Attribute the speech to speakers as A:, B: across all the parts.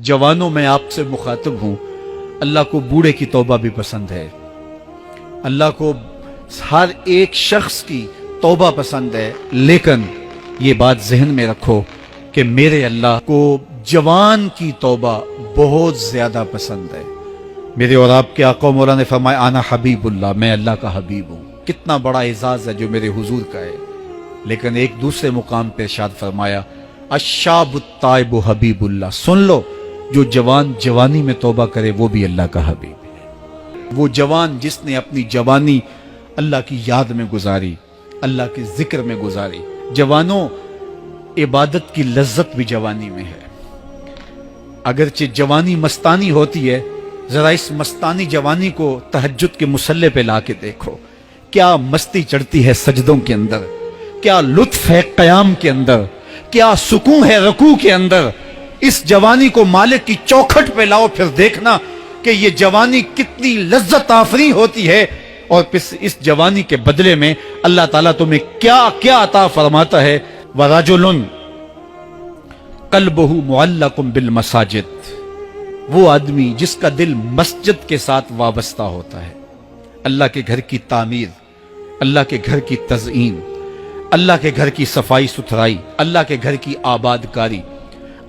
A: जवानों में आपसे मुखातिब हूँ, अल्लाह को बूढ़े की तौबा भी पसंद है, अल्लाह को हर एक शख्स की तौबा पसंद है, लेकिन ये बात जहन में रखो कि मेरे अल्लाह को जवान की तौबा बहुत ज्यादा पसंद है। मेरे और आपके आका मौला ने फरमाया आना हबीबुल्लाह, मैं अल्लाह का हबीब हूँ। कितना बड़ा एजाज है जो मेरे हुजूर का है। लेकिन एक दूसरे मुकाम पे इरशाद फरमाया अशाबुत्ताइबु हबीबुल्लाह, सुन लो जो जवान जवानी में तौबा करे वो भी अल्लाह का हबीब है। वो जवान जिसने अपनी जवानी अल्लाह की याद में गुजारी, अल्लाह के जिक्र में गुजारी। जवानों, इबादत की लज्जत भी जवानी में है। अगरचे जवानी मस्तानी होती है, जरा इस मस्तानी जवानी को तहज्जुद के मुसल्ले पे लाके देखो, क्या मस्ती चढ़ती है सजदों के अंदर, क्या लुत्फ है कयाम के अंदर, क्या सुकून है रकू के अंदर। इस जवानी को मालिक की चौखट पे लाओ, फिर देखना कि ये जवानी कितनी लज्जत आफरी होती है। और फिर इस जवानी के बदले में अल्लाह ताला तुम्हें क्या क्या अता फरमाता है। वराजुलुन कल्बहु मुअल्लकुम बिल मसाजिद, वो आदमी जिसका दिल मस्जिद के साथ वाबस्ता होता है। अल्लाह के घर की तामीर, अल्लाह के घर की तज़ईन, अल्लाह के घर की सफाई सुथराई, अल्लाह के घर की आबादकारी,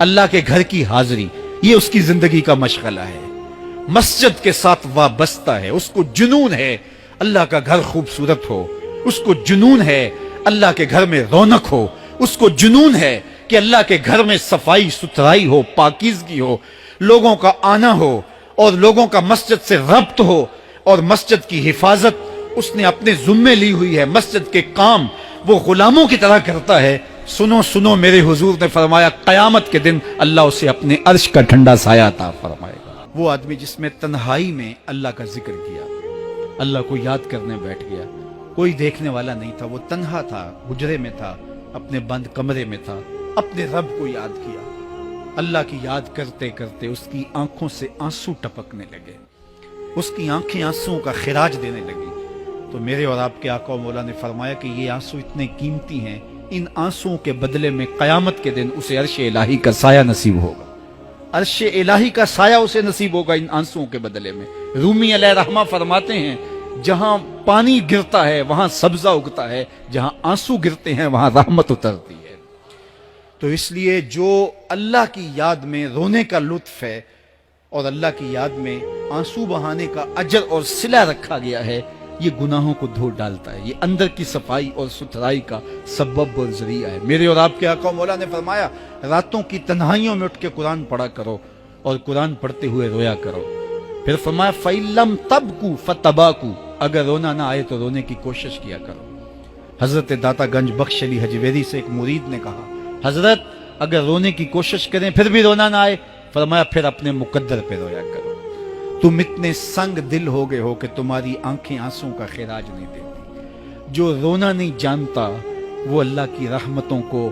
A: अल्लाह के घर की हाजिरी, ये उसकी जिंदगी का मशगला है। मस्जिद के साथ वाबस्ता है, उसको जुनून है अल्लाह का घर खूबसूरत हो, उसको जुनून है अल्लाह के घर में रौनक हो, उसको जुनून है कि अल्लाह के घर में सफाई सुथराई हो, पाकीज़गी हो, लोगों का आना हो और लोगों का मस्जिद से रब्त हो और मस्जिद की हिफाजत उसने अपने जुम्मे ली हुई है। मस्जिद के काम वो गुलामों की तरह करता है। सुनो सुनो, मेरे हुजूर ने फरमाया कयामत के दिन अल्लाह उसे अपने अर्श का ठंडा साया अता फरमाएगा। वो आदमी जिसमें तन्हाई में अल्लाह का जिक्र किया, अल्लाह को याद करने बैठ गया, कोई देखने वाला नहीं था, वो तन्हा था, हुजरे में था, अपने बंद कमरे में था, अपने रब को याद किया। अल्लाह की याद करते करते उसकी आंखों से आंसू टपकने लगे, उसकी आंखें आंसुओं का खिराज देने लगी। तो मेरे और आपके आका मौला ने फरमाया कि ये आंसू इतने कीमती हैं, इन आंसुओं के बदले में कयामत के दिन उसे अर्श इलाही का साया नसीब होगा। अर्श इलाही का साया उसे नसीब होगा इन आंसुओं के बदले में। रूमी अलैहि रहमा फरमाते हैं जहां पानी गिरता है वहां सब्जा उगता है, जहां आंसू गिरते हैं वहां रहमत उतरती है। तो इसलिए जो अल्लाह की याद में रोने का लुत्फ है और अल्लाह की याद में आंसू बहाने का अजर और सिला रखा गया है, ये गुनाहों को धो डालता है, ये अंदर की सफाई और सुथराई का सबब और जरिया है। मेरे और आपके आका मौला ने फरमाया रातों की तन्हाइयों में उठ के कुरान पढ़ा करो और कुरान पढ़ते हुए रोया करो। फिर फरमाया फ़इल्लम तबकू फतबाकू, अगर रोना ना आए तो रोने की कोशिश किया करो। हजरत दाता गंज बख्श अली हजवेरी से एक मुरीद ने कहा हजरत अगर रोने की कोशिश करें फिर भी रोना ना आए, फरमाया फिर अपने मुकद्दर पे रोया करो। तुम इतने संग दिल हो गए हो कि तुम्हारी आंखें आंसू का खिराज नहीं देती। जो रोना नहीं जानता वो अल्लाह की रहमतों को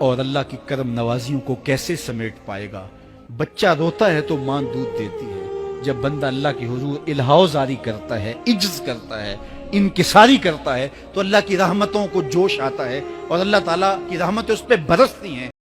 A: और अल्लाह की करम नवाजियों को कैसे समेट पाएगा। बच्चा रोता है तो मां दूध देती है। जब बंदा अल्लाह की हुजूर इल्हाओ जारी करता है, इज्ज करता है, इनकिसारी करता है, तो अल्लाह की रहमतों को जोश आता है और अल्लाह ताला की रहमतें उस पर बरसती हैं।